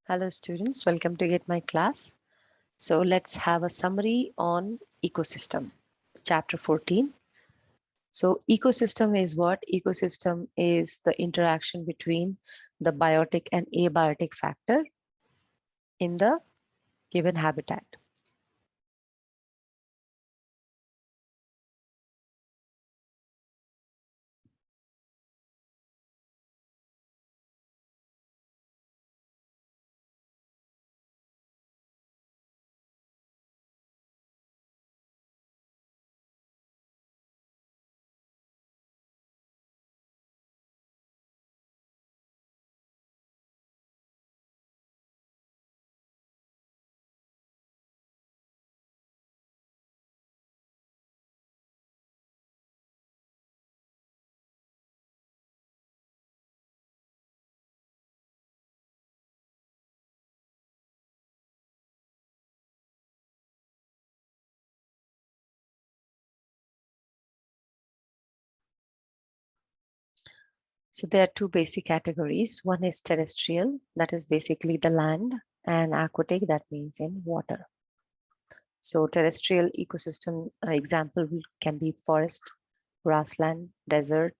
Hello students, welcome to Get My Class. So let's have a summary on ecosystem, chapter 14. So ecosystem is what? Ecosystem is the interaction between the biotic and abiotic factor in the given habitat. So there are two basic categories. One is terrestrial, that is basically the land, and aquatic, that means in water. So terrestrial ecosystem example can be forest, grassland, desert,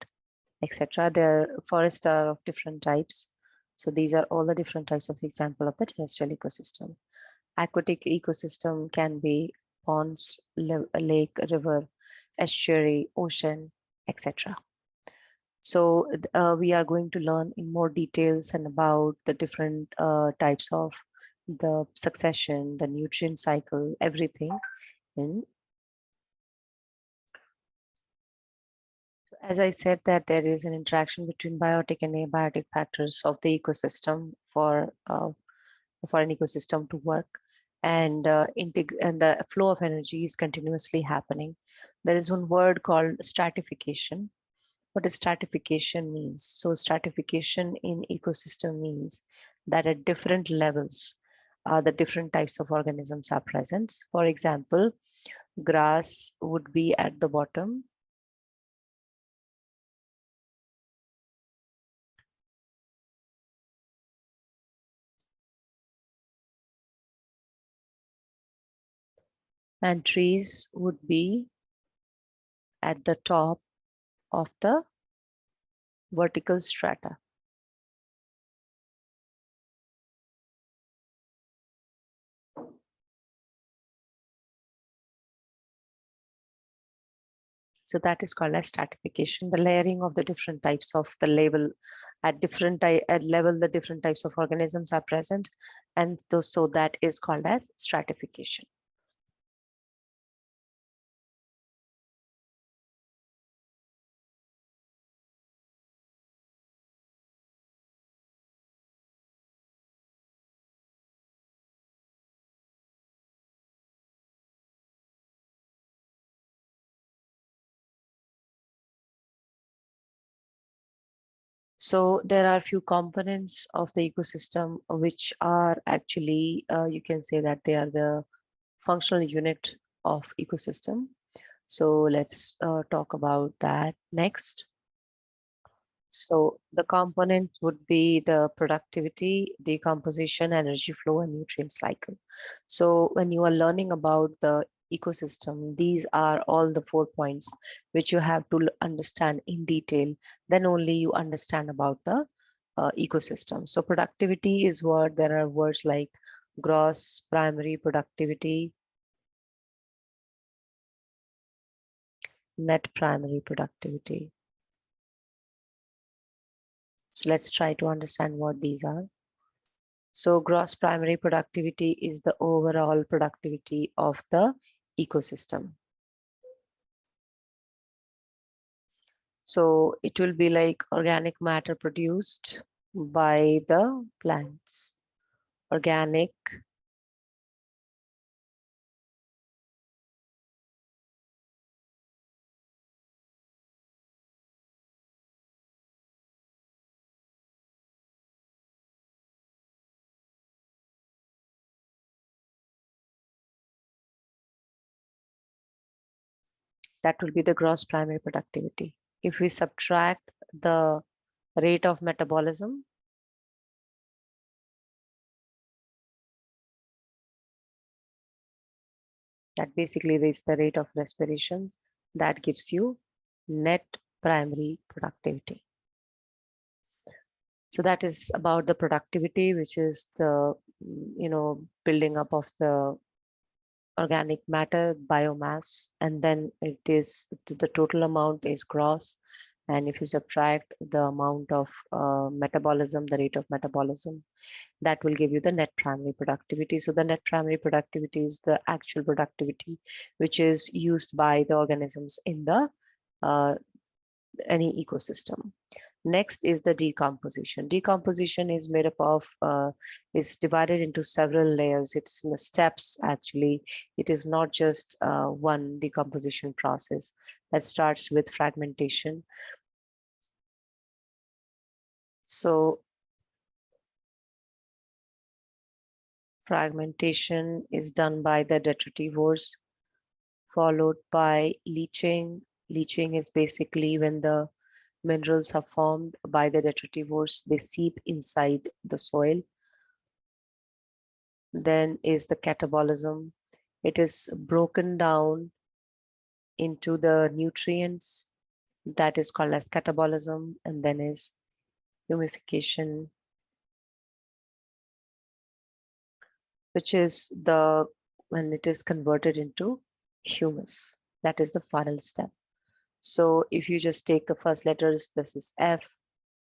etc. Their forests are of different types. So these are all the different types of example of the terrestrial ecosystem. Aquatic ecosystem can be ponds, lake, river, estuary, ocean, etc. So we are going to learn in more details and about the different types of the succession, the nutrient cycle, everything. And as I said that there is an interaction between biotic and abiotic factors of the ecosystem for an ecosystem to work, and and the flow of energy is continuously happening. There is one word called stratification. What does stratification means? So stratification in ecosystem means that at different levels, the different types of organisms are present. For example, grass would be at the bottom, and trees would be at the top of the vertical strata. So that is called as stratification, the layering of the different types of the level at at level the different types of organisms are present, and so that is called as stratification. So there are a few components of the ecosystem which are actually, you can say that they are the functional unit of ecosystem. So let's talk about that next. So the components would be the productivity, decomposition, energy flow, and nutrient cycle. So when you are learning about the ecosystem, these are all the 4 points which you have to understand in detail. Then only you understand about the ecosystem. So productivity is what there are words like gross primary productivity, net primary productivity. So let's try to understand what these are. So gross primary productivity is the overall productivity of the ecosystem. So it will be like organic matter produced by the plants. Organic that will be the gross primary productivity. If we subtract the rate of metabolism, That basically is the rate of respiration that gives you net primary productivity. So that is about the productivity, which is the building up of the organic matter, biomass, and then it is the total amount is gross. And if you subtract the amount of metabolism, the rate of metabolism, that will give you the net primary productivity. So the net primary productivity is the actual productivity which is used by the organisms in the any ecosystem. Next is the decomposition. Decomposition is made up of, is divided into several layers. It's in the steps actually. It is not just one decomposition process that starts with fragmentation. So fragmentation is done by the detritivores, followed by leaching. Leaching is basically when the minerals are formed by the detritivores, they seep inside the soil. Then is the catabolism. It is broken down into the nutrients, that is called as catabolism, and then is humification, which is the when it is converted into humus. That is the final step. So if you just take the first letters, this is F,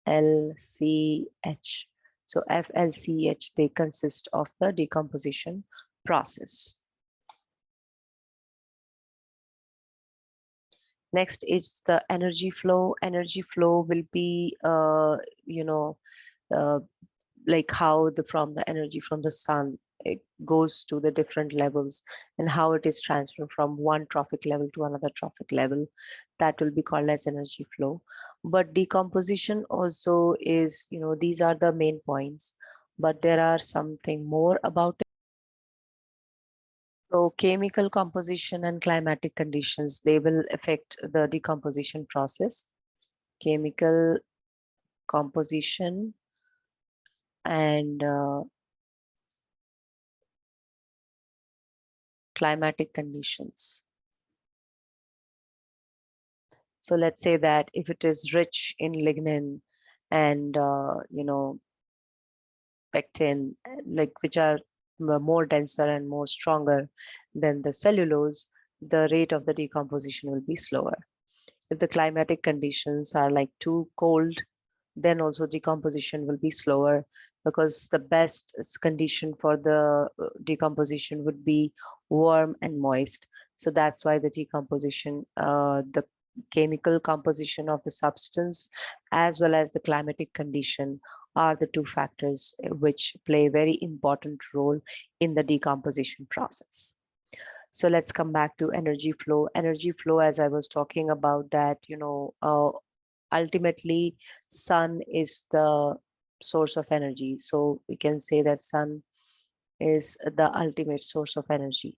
L, C, H. So F, L, C, H, they consist of the decomposition process. Next is the energy flow. Energy flow will be, like how from the energy from the sun, it goes to the different levels and how it is transferred from one trophic level to another trophic level. That will be called as energy flow. But decomposition also is, these are the main points, but there are something more about it. So chemical composition and climatic conditions, they will affect the decomposition process. Chemical composition and climatic conditions. So let's say that if it is rich in lignin and pectin, like which are more denser and more stronger than the cellulose, the rate of the decomposition will be slower. If the climatic conditions are like too cold, then also decomposition will be slower, because the best condition for the decomposition would be warm and moist. So that's why the decomposition, the chemical composition of the substance as well as the climatic condition are the two factors which play a very important role in the decomposition process. So let's come back to energy flow. Energy flow, as I was talking about that, ultimately sun is the source of energy. So we can say that sun is the ultimate source of energy.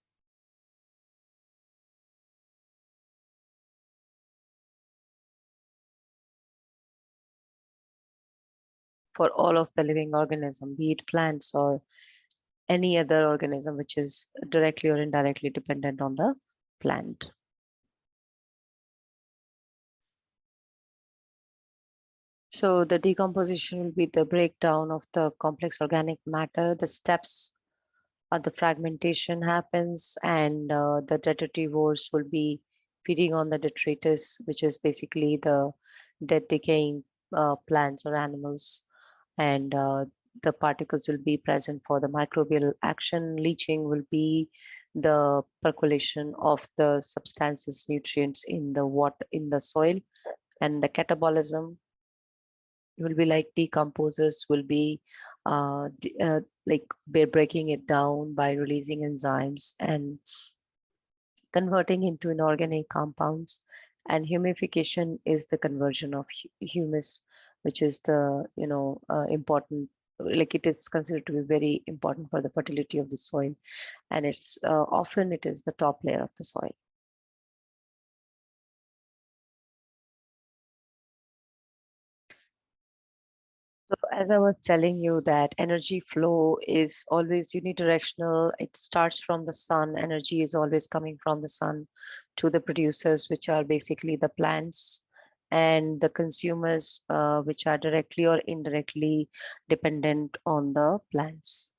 For all of the living organism, be it plants or any other organism which is directly or indirectly dependent on the plant. So the decomposition will be the breakdown of the complex organic matter. The steps of the fragmentation happens, and the detritivores will be feeding on the detritus, which is basically the dead decaying plants or animals. And the particles will be present for the microbial action. Leaching will be the percolation of the substances, nutrients in the water, in the soil. And the catabolism will be like decomposers will be like breaking it down by releasing enzymes and converting into inorganic compounds. And humification is the conversion of humus, which is the important, like it is considered to be very important for the fertility of the soil, and it's often it is the top layer of the soil. So as I was telling you that energy flow is always unidirectional. It starts from the sun. Energy is always coming from the sun to the producers, which are basically the plants, and the consumers, which are directly or indirectly dependent on the plants.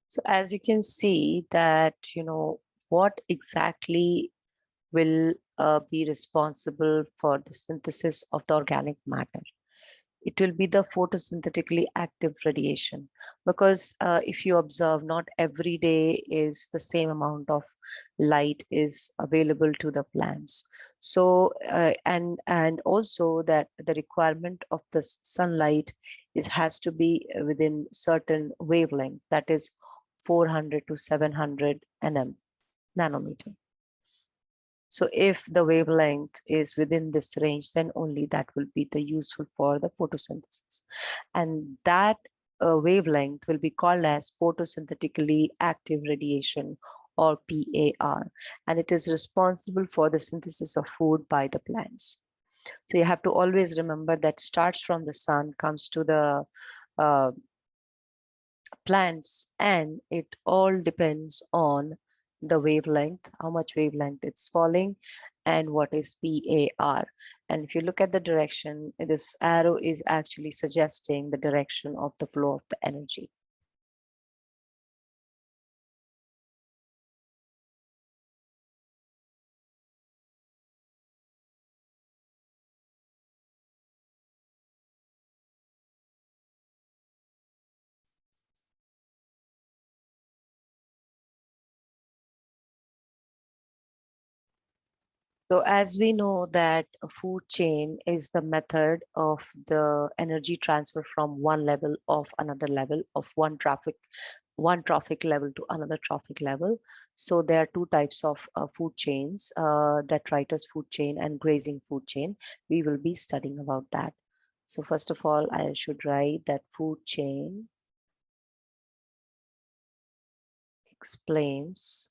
So as you can see that, what exactly will be responsible for the synthesis of the organic matter. It will be the photosynthetically active radiation, because if you observe, not every day is the same amount of light is available to the plants. So and also that the requirement of the sunlight is has to be within certain wavelength, that is 400 to 700 nanometer. So if the wavelength is within this range, then only that will be the useful for the photosynthesis. And that wavelength will be called as photosynthetically active radiation, or PAR. And it is responsible for the synthesis of food by the plants. So you have to always remember that starts from the sun, comes to the uh, plants, and it all depends on the wavelength, how much wavelength it's falling, and what is PAR. And if you look at the direction, this arrow is actually suggesting the direction of the flow of the energy. So as we know that a food chain is the method of the energy transfer from one level of another level of one trophic level to another trophic level. So there are two types of food chains, detritus food chain and grazing food chain. We will be studying about that. So first of all, I should write that food chain explains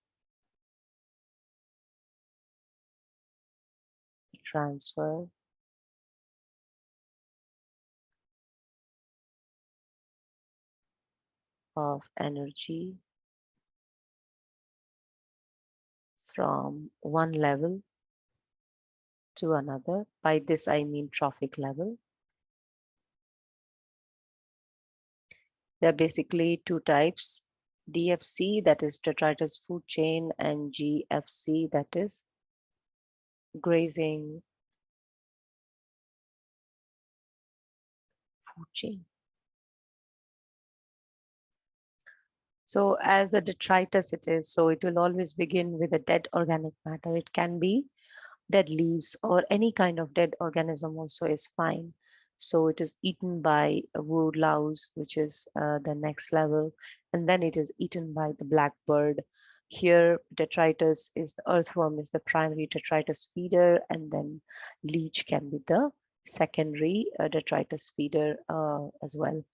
the transfer of energy from one level to another. By this, I mean trophic level. There are basically two types: DFC, that is detritus food chain, and GFC, that is grazing food chain. So as the detritus it is, so it will always begin with a dead organic matter. It can be dead leaves or any kind of dead organism also is fine. So it is eaten by a wood louse, which is the next level, and then it is eaten by the blackbird. Here, detritus is the earthworm is the primary detritus feeder, and then leech can be the secondary detritus feeder as well.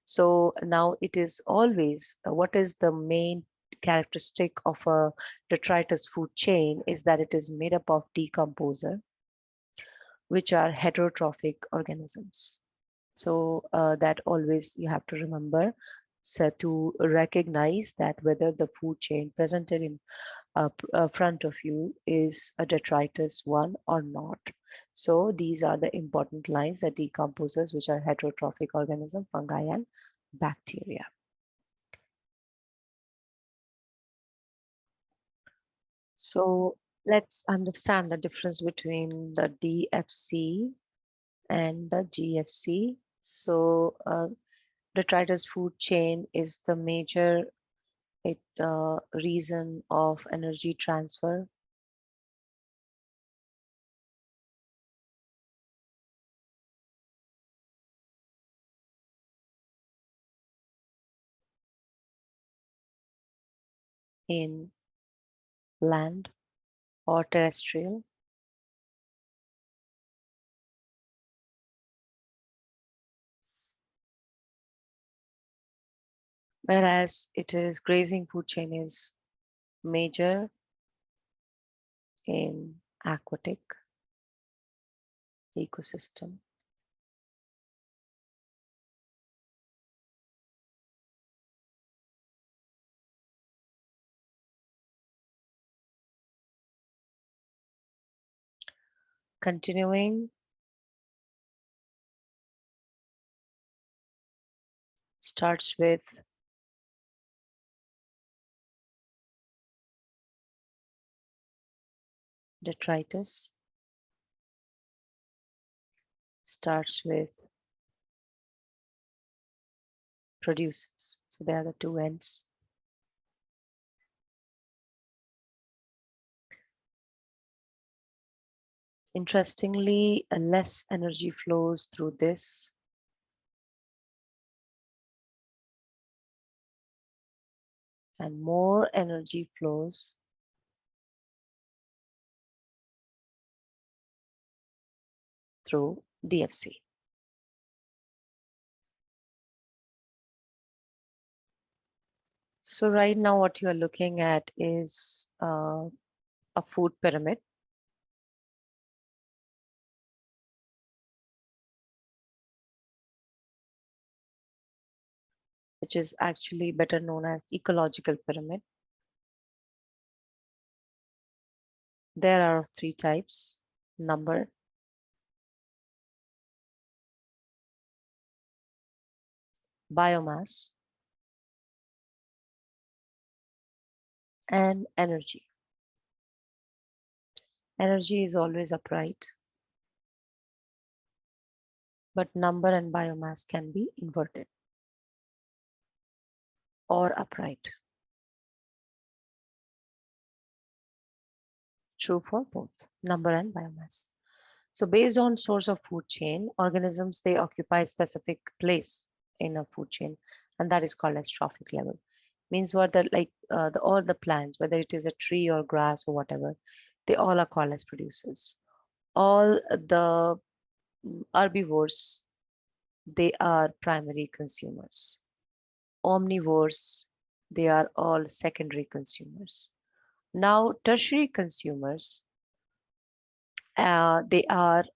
So now it is always what is the main characteristic of a detritus food chain is that it is made up of decomposer, which are heterotrophic organisms. So that always you have to remember. So to recognize that whether the food chain presented in front of you is a detritus one or not. So these are the important lines, that decomposers, which are heterotrophic organism, fungi and bacteria. So let's understand the difference between the DFC and the GFC. So detritus food chain is the major it reason of energy transfer, in land or terrestrial. Whereas it is grazing food chain is major in aquatic ecosystem. Continuing, starts with detritus, starts with produces. So they are the two ends. Interestingly, less energy flows through this and more energy flows through DFC. So right now what you are looking at is a food pyramid. Which is actually better known as ecological pyramid. There are three types: number, biomass, and energy. Energy is always upright, but number and biomass can be inverted or upright. True for both number and biomass. So based on source of food chain, organisms, they occupy specific place in a food chain, and that is called as trophic level. Means what, that like all the plants, whether it is a tree or grass or whatever, they all are called as producers. All the herbivores, they are primary consumers. Omnivores, they are all secondary consumers. Now, tertiary consumers, they are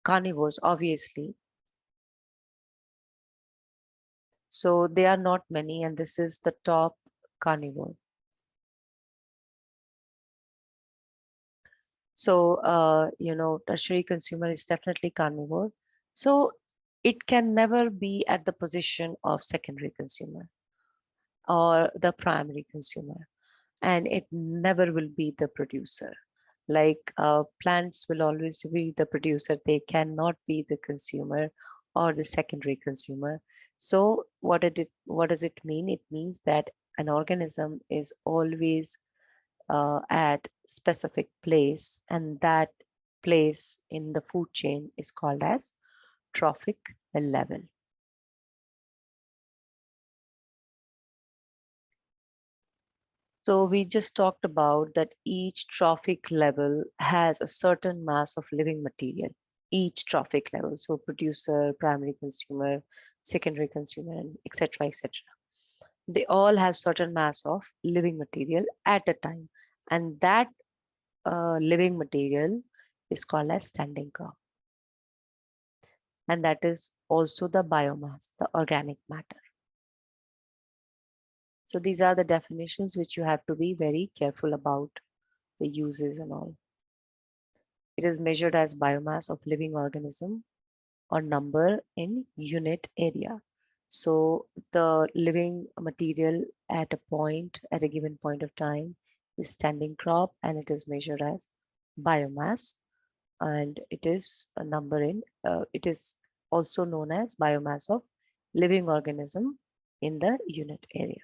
carnivores, obviously. So they are not many, and this is the top carnivore. So, tertiary consumer is definitely carnivore. So it can never be at the position of secondary consumer or the primary consumer, and it never will be the producer. Like plants will always be the producer, they cannot be the consumer or the secondary consumer. So what does it mean? It means that an organism is always at specific place, and that place in the food chain is called as trophic level. So we just talked about that each trophic level has a certain mass of living material, each trophic level. So producer, primary consumer, secondary consumer, and etc. etc. They all have certain mass of living material at a time. And that living material is called as standing curve. And that is also the biomass, the organic matter. So these are the definitions which you have to be very careful about the uses and all. It is measured as biomass of living organism or number in unit area. So the living material at a given point of time is standing crop, and it is measured as biomass, and it is a number in, it is also known as biomass of living organism in the unit area.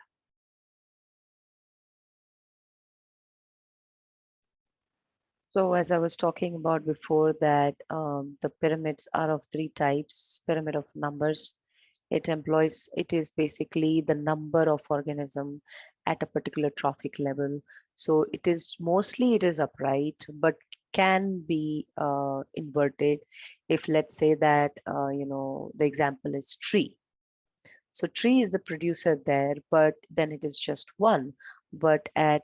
So as I was talking about before that the pyramids are of three types: pyramid of numbers. It is basically the number of organism at a particular trophic level. So it is upright, but can be inverted if, let's say that, the example is tree. So tree is the producer there, but then it is just one. But at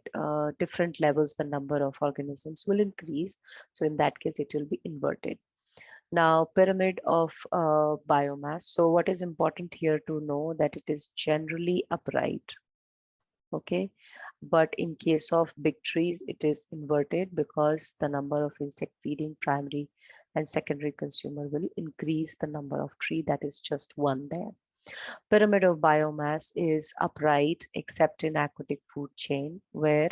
different levels, the number of organisms will increase. So in that case, it will be inverted. Now, pyramid of biomass. So what is important here to know that it is generally upright. Okay. But in case of big trees, it is inverted because the number of insect feeding primary and secondary consumer will increase the number of tree that is just one there. Pyramid of biomass is upright except in aquatic food chain where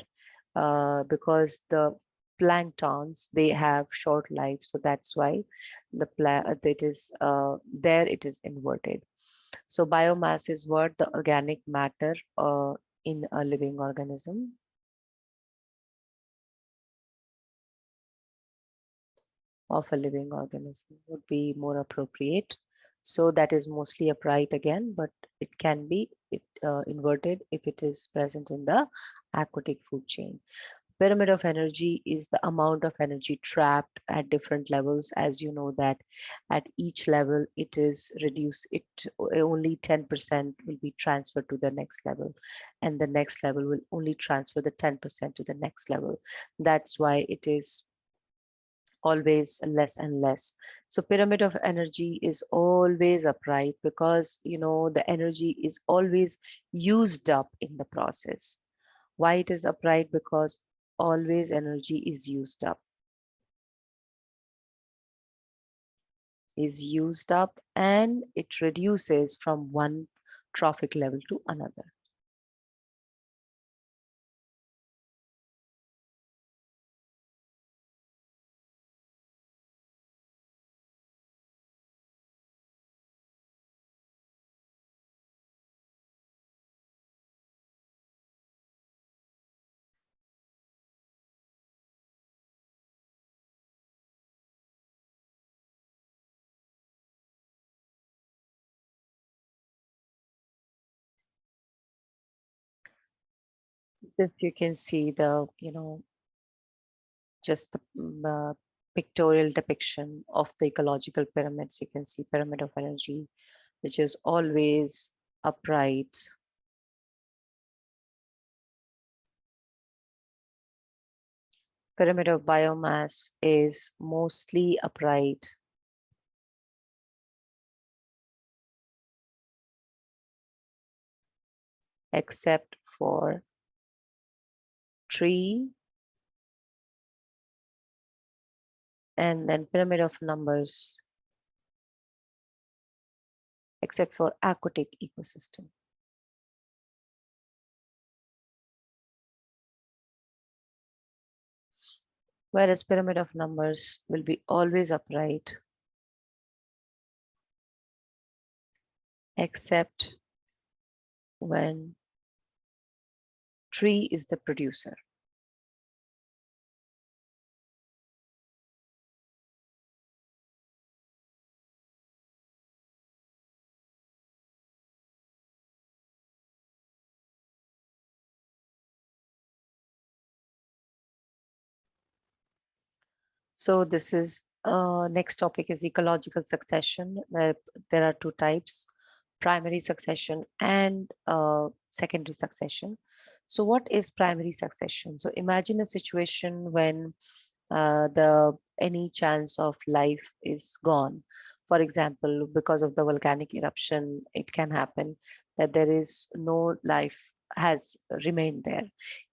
because the planktons they have short life, so that's why it is there it is inverted. So biomass is what? The organic matter in a living organism. Of a living organism would be more appropriate. So that is mostly upright again, but it can be inverted if it is present in the aquatic food chain. Pyramid of energy is the amount of energy trapped at different levels. As you know that at each level it is reduced, it only 10% will be transferred to the next level, and the next level will only transfer the 10% to the next level. That's why it is always less and less. So pyramid of energy is always upright because the energy is always used up in the process. Why it is upright? Because always energy is used up and it reduces from one trophic level to another. If you can see the just the pictorial depiction of the ecological pyramids, you can see pyramid of energy, which is always upright. Pyramid of biomass is mostly upright. Except for tree, and then pyramid of numbers, except for aquatic ecosystem. Whereas pyramid of numbers will be always upright, except when tree is the producer. So this is next topic is ecological succession. There are two types: primary succession and secondary succession. So what is primary succession? So imagine a situation when the any chance of life is gone. For example, because of the volcanic eruption, it can happen that there is no life has remained there.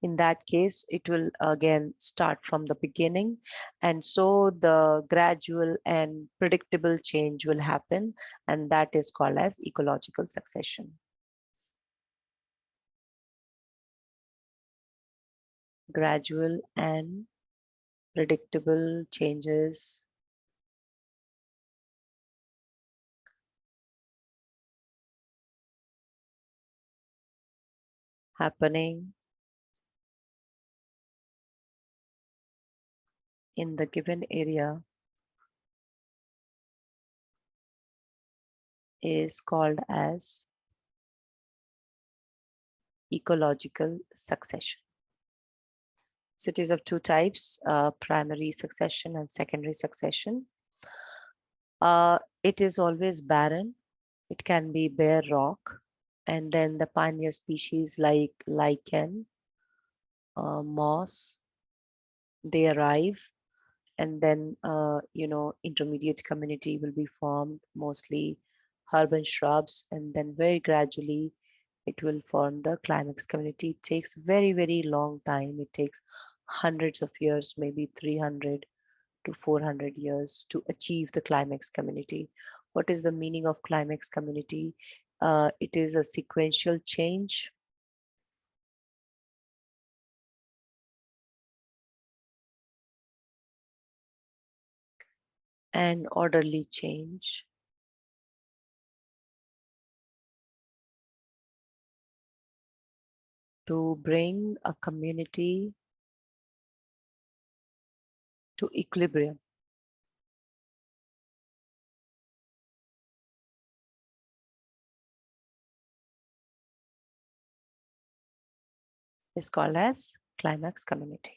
In that case, it will again start from the beginning. And so the gradual and predictable change will happen, and that is called as ecological succession. Gradual and predictable changes happening in the given area is called as ecological succession. So it is of two types, primary succession and secondary succession. It is always barren. It can be bare rock. And then the pioneer species like lichen, moss, they arrive, and then intermediate community will be formed, mostly herb and shrubs, and then very gradually it will form the climax community. It takes very, very long time. It takes hundreds of years, maybe 300 to 400 years to achieve the climax community. What is the meaning of climax community? It is a sequential change and orderly change to bring a community to equilibrium. Is called as climax community.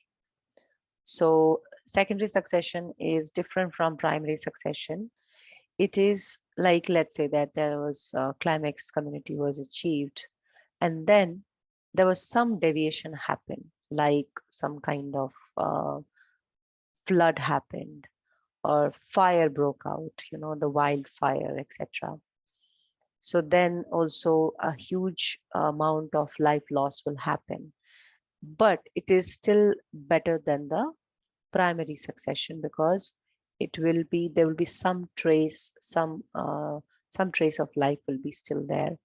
So secondary succession is different from primary succession. It is like, let's say that there was a climax community was achieved, and then there was some deviation happen, like some kind of flood happened or fire broke out, the wildfire, etc. So then also a huge amount of life loss will happen. But it is still better than the primary succession because there will be some trace of life will be still there.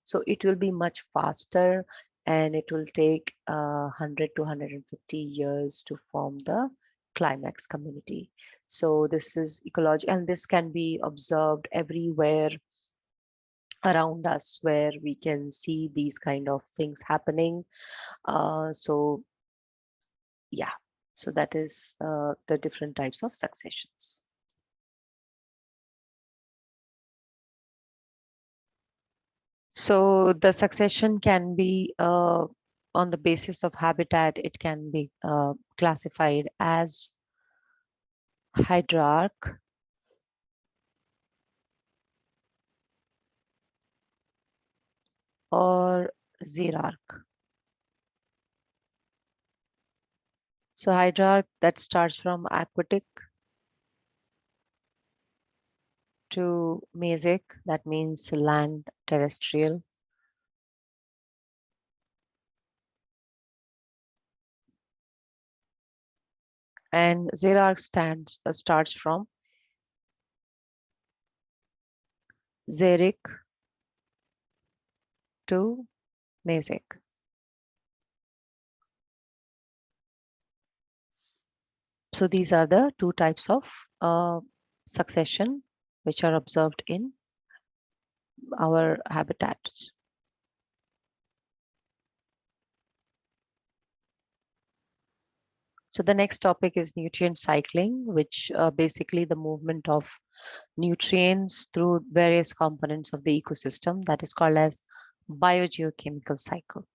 So it will be much faster, and it will take 100 to 150 years to form the climax community. So this is ecology, and this can be observed everywhere around us where we can see these kind of things happening. So yeah, so that is the different types of successions. So the succession can be on the basis of habitat. It can be classified as hydrarch, or xerarch. So hydrarch, that starts from aquatic to mesic, that means land terrestrial. And xerarch starts from xeric to mesic. So these are the two types of succession which are observed in our habitats. So the next topic is nutrient cycling, which basically the movement of nutrients through various components of the ecosystem, that is called as biogeochemical cycle.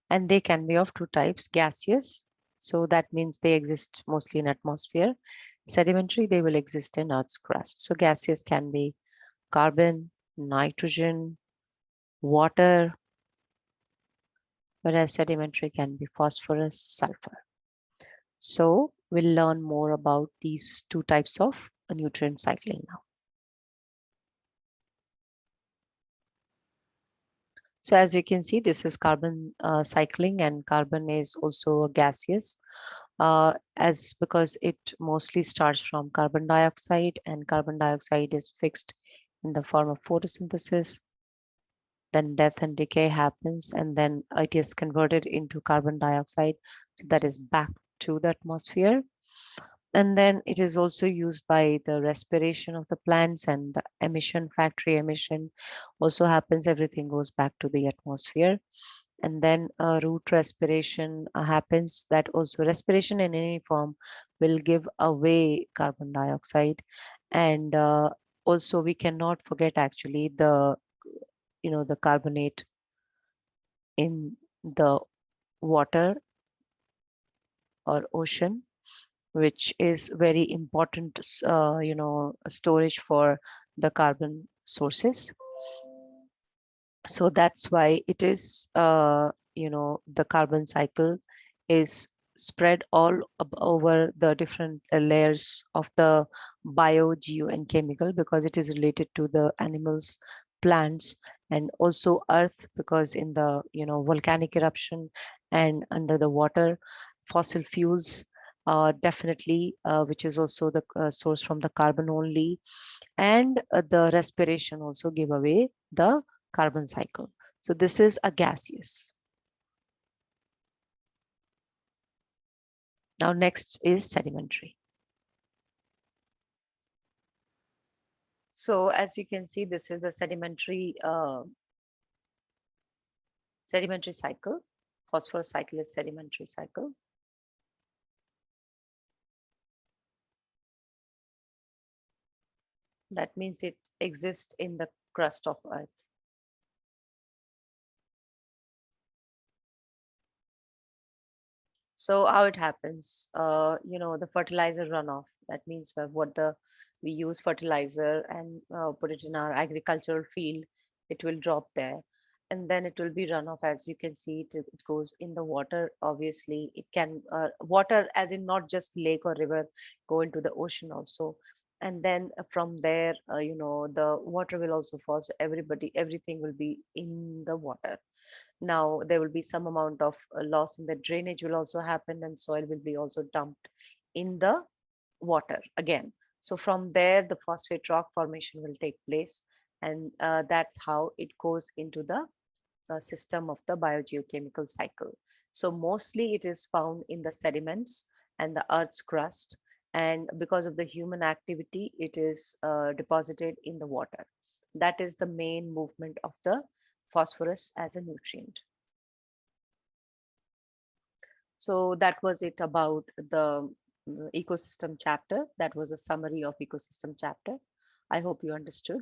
And they can be of two types: gaseous, so that means they exist mostly in atmosphere; sedimentary, they will exist in Earth's crust. So gaseous can be carbon, nitrogen, water, whereas sedimentary can be phosphorus, sulfur. So we'll learn more about these two types of nutrient cycling now. So as you can see, this is carbon cycling, and carbon is also a gaseous, as because it mostly starts from carbon dioxide, and carbon dioxide is fixed in the form of photosynthesis. Then death and decay happens, and then it is converted into carbon dioxide, so that is back to the atmosphere. And then it is also used by the respiration of the plants, and the emission, factory emission also happens. Everything goes back to the atmosphere. And then root respiration happens, that also respiration in any form will give away carbon dioxide. And also we cannot forget actually the, the carbonate in the water or ocean, which is very important, storage for the carbon sources. So that's why it is, the carbon cycle is spread all over the different layers of the bio, geo, and chemical, because it is related to the animals, plants, and also earth, because in the, volcanic eruption and under the water, fossil fuels, definitely, which is also the source from the carbon only. And the respiration also give away the carbon cycle. So this is a gaseous. Now next is sedimentary. So as you can see, this is the sedimentary cycle. Phosphorus cycle is sedimentary cycle. That means it exists in the crust of Earth. So how it happens? The fertilizer runoff. That means we use fertilizer and put it in our agricultural field, it will drop there, and then it will be runoff. As you can see, it goes in the water. Obviously, it can water, as in not just lake or river, go into the ocean also. And then from there, the water will also fall. So everything will be in the water. Now there will be some amount of loss in the drainage will also happen, and soil will be also dumped in the water again. So from there, the phosphate rock formation will take place, and that's how it goes into the system of the biogeochemical cycle. So mostly it is found in the sediments and the earth's crust, and because of the human activity, it is deposited in the water. That is the main movement of the phosphorus as a nutrient. So that was it about the ecosystem chapter. That was a summary of ecosystem chapter. I hope you understood.